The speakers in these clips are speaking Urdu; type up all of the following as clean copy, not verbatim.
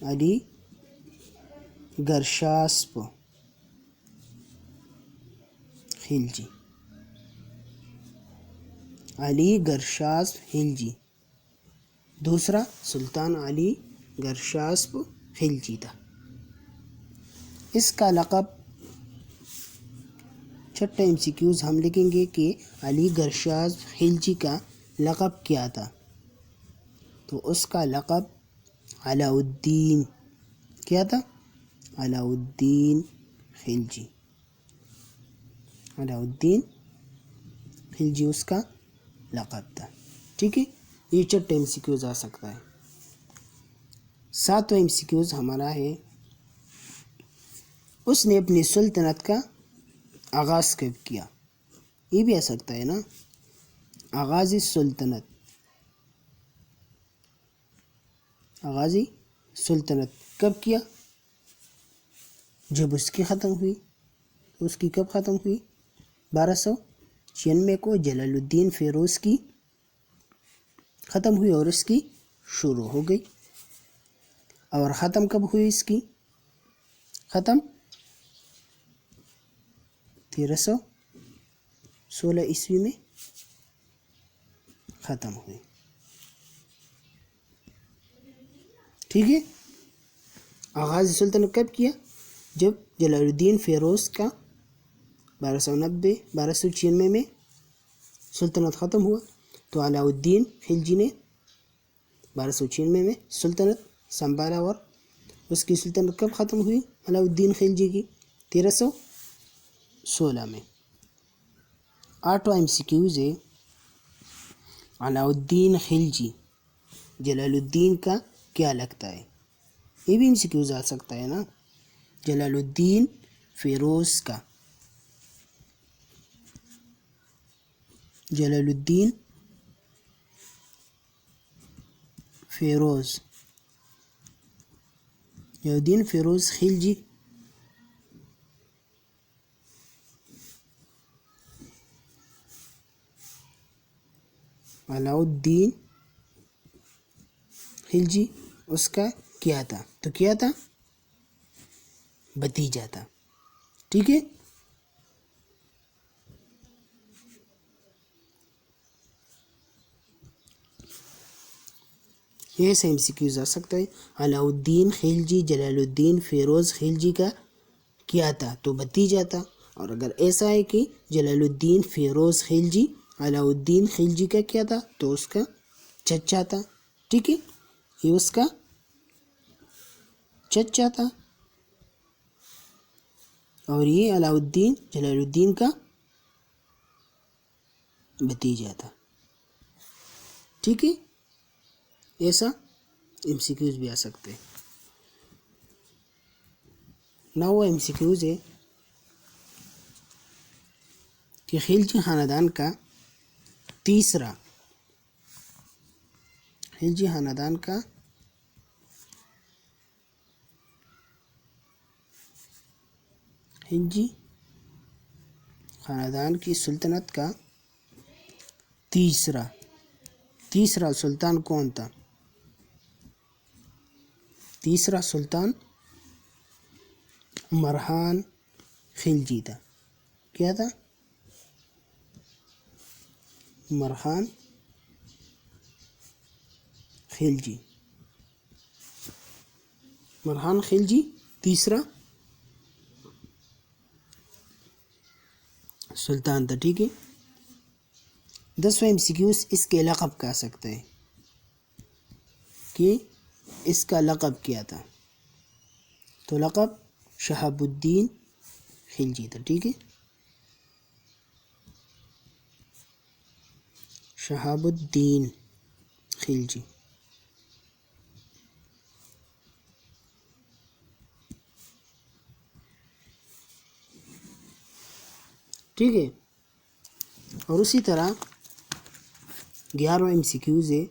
علی گرشاسپ خلجی، علی گرشاسپ خلجی، دوسرا سلطان علی گرشاسپ خلجی تھا۔ اس کا لقب، چھٹا ایم سی کیوز ہم لکھیں گے کہ علی گرشاسپ خلجی کا لقب کیا تھا، تو اس کا لقب علاء الدین، کیا تھا؟ علاء الدین خلجی، علاء الدین خلجی اس کا لقب تھا، ٹھیک ہے۔ یہ چھٹا ایم سی کیوز آ سکتا ہے۔ ساتواں ایم سی کیوز ہمارا ہے، اس نے اپنی سلطنت کا آغاز کب کیا؟ یہ بھی آ سکتا ہے نا، آغاز سلطنت، آغاز سلطنت کب کیا؟ جب اس کی ختم ہوئی۔ اس کی کب ختم ہوئی؟ 1296 کو جلال الدین فیروز کی ختم ہوئی اور اس کی شروع ہو گئی۔ اور ختم کب ہوئی اس کی؟ ختم 1316 عیسوی میں ختم ہوئی، ٹھیک ہے۔ آغاز سلطنت کب کیا؟ جب جلال الدین فیروز کا 1296 میں سلطنت ختم ہوا، تو علاء الدین خلجی نے 1296 میں سلطنت سنبھالا، اور اس کی سلطنت کب ختم ہوئی علاء الدین خلجی کی؟ 1316 میں۔ آٹھواں ایم سی کیوز ہے، علاء الدین خلجی جلال الدین کا کیا لگتا ہے؟ یہ بھی ایم سی کیوز آ سکتا ہے نا، جلال الدین فیروز کا، جلال الدین فیروز، جلال الدین فیروز خلجی علاء الدین خلجی اس کا کیا تھا؟ تو کیا تھا؟ بھتیجا تھا، ٹھیک ہے۔ یہ سیم سی کیوز آ سکتا ہے، علاء الدین خلجی جلال الدین فیروز خلجی کا کیا تھا؟ تو بھتیجا تھا۔ اور اگر ایسا ہے کہ جلال الدین فیروز خلجی علاء الدین خلجی کا کیا تھا، تو اس کا چچا تھا، ٹھیک ہے، یہ اس کا چچا تھا، اور یہ علاء الدین جلال الدین کا بھتیجا تھا، ٹھیک ہے۔ ایسا ایم سی کیوز بھی آ سکتے ہیں۔ نواں ایم سی کیوز ہے کہ خلجی خاندان کا تیسرا، خلجی خاندان کا خلجی خاندان کی سلطنت کا تیسرا سلطان کون تھا؟ تیسرا سلطان مرخان خلجی تھا، کیا تھا؟ مرخان خلجی، مرخان خلجی تیسرا سلطان تھا، ٹھیک ہے۔ 10واں ایم سی کیوز اس کے لقب کا سکتا ہے کہ اس کا لقب کیا تھا؟ تو لقب شہاب الدین خلجی تھا، ٹھیک ہے، شہاب الدین خلجی، ٹھیک ہے۔ اور اسی طرح 11واں ایم سی کیوز ہے،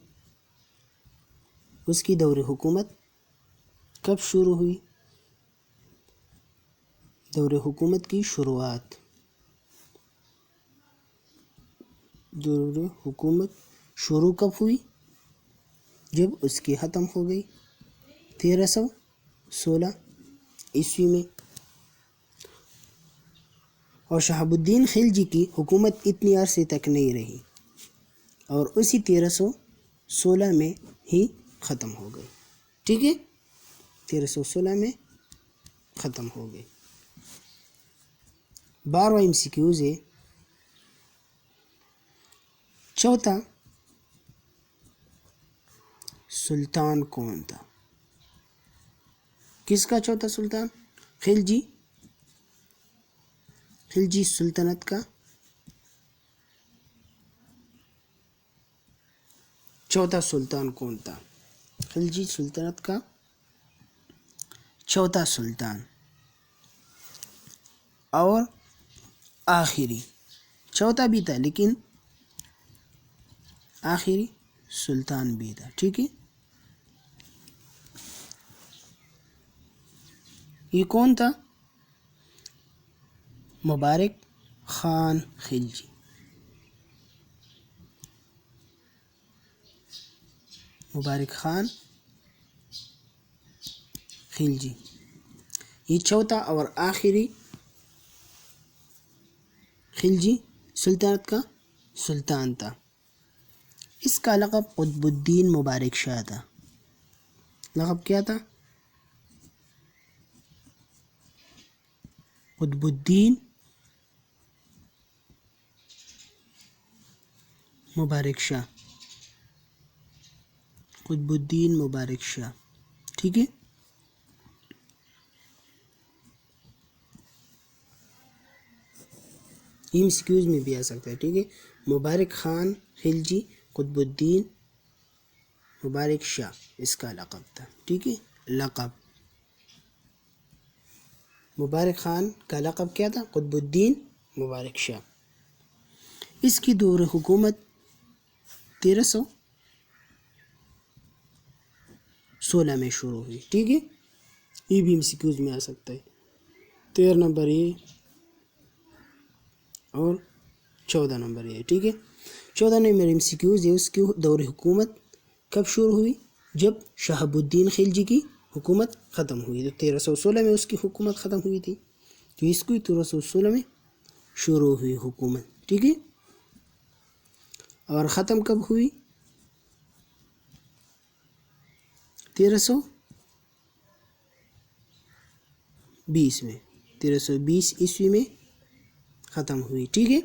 اس کی دور حکومت کب شروع ہوئی؟ دور حکومت کی شروعات، دور حکومت شروع کب ہوئی؟ جب اس کی ختم ہو گئی 1300 عیسوی میں، اور شہاب الدین خلجی کی حکومت اتنی عرصے تک نہیں رہی اور اسی 1316 میں ہی ختم ہو گئی. ٹھیک ہے، 1316 میں ختم ہو گئی. 12واں MCQز ہے، چوتھا سلطان کون تھا؟ کس کا چوتھا سلطان؟ خلجی سلطنت کا چوتھا سلطان کون تھا؟ خلجی سلطنت کا چوتھا سلطان اور آخری، چوتھا بھی تھا لیکن آخری سلطان بھی تھا. ٹھیک ہے، یہ کون تھا؟ مبارک خان خلجی. مبارک خان خلجی یہ چوتھا اور آخری خلجی سلطنت کا سلطان تھا. اس کا لقب قطب الدین مبارک شاہ تھا. لقب کیا تھا؟ قطب الدین مبارک شاہ. قطب الدین مبارک شاہ. ٹھیک ہے، MCQز میں بھی آ سکتا ہے. ٹھیک ہے، مبارک خان خلجی قطب الدین مبارک شاہ اس کا لقب تھا. ٹھیک ہے، لقب مبارک خان کا لقب کیا تھا؟ قطب الدین مبارک شاہ. اس کی دور حکومت 1316 میں شروع ہوئی. ٹھیک ہے، یہ بھی MCQز میں آ سکتا ہے. 13 نمبر یہ اور 14 نمبر یہ. ٹھیک ہے، 14 نمبر MCQز ہے، اس کی دور حکومت کب شروع ہوئی؟ جب شہاب الدین خلجی کی حکومت ختم ہوئی. تو 1316 میں اس کی حکومت ختم ہوئی تھی، تو اس کو 1316 میں شروع ہوئی حکومت. ٹھیک ہے، اور ختم کب ہوئی؟ 1320 میں. 1320 عیسوی میں ختم ہوئی. ٹھیک ہے،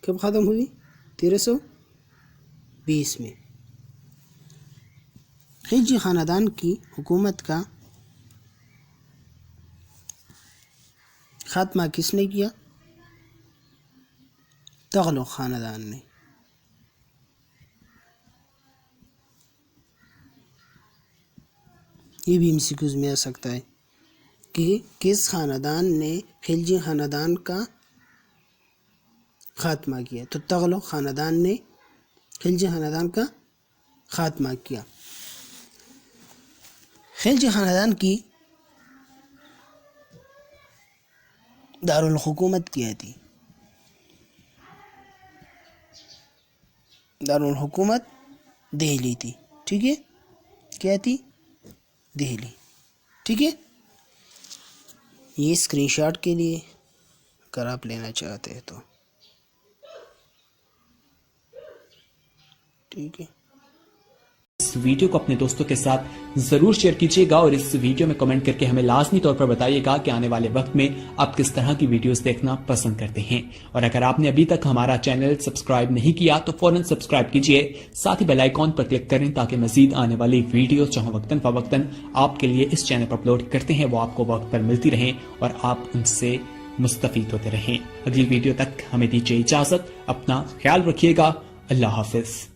کب ختم ہوئی؟ 1320 میں. خلجی خاندان کی حکومت کا خاتمہ کس نے کیا؟ تغلق خاندان نے. یہ بھی MCQز میں آ سکتا ہے کہ کس خاندان نے خلجی خاندان کا خاتمہ کیا؟ تو تغلق خاندان نے خلجی خاندان کا خاتمہ کیا. خلجی خاندان کی دارالحکومت کیا تھی؟ دارالحکومت دہلی تھی. ٹھیک ہے، کیا تھی؟ دہلی. ٹھیک ہے، یہ اسکرین شاٹ کے لیے اگر آپ لینا چاہتے ہیں تو. ٹھیک ہے، اس ویڈیو کو اپنے دوستوں کے ساتھ ضرور شیئر کیجیے گا اور اس ویڈیو میں کمنٹ کر کے ہمیں لازمی طور پر بتائیے گا کہ آنے والے وقت میں آپ کس طرح کی ویڈیوز دیکھنا پسند کرتے ہیں. اور اگر آپ نے ابھی تک ہمارا چینل سبسکرائب نہیں کیا تو فوراً سبسکرائب کیجیے، ساتھ ہی بیل آئیکن پر کلک کریں تاکہ مزید آنے والی ویڈیوز جہاں وقتاً فوقتاً آپ کے لیے اس چینل پر اپلوڈ کرتے ہیں وہ آپ کو وقت پر ملتی رہیں اور آپ ان سے مستفید ہوتے رہیں. اگلی ویڈیو تک ہمیں دیجیے اجازت، اپنا خیال رکھیے گا. اللہ حافظ.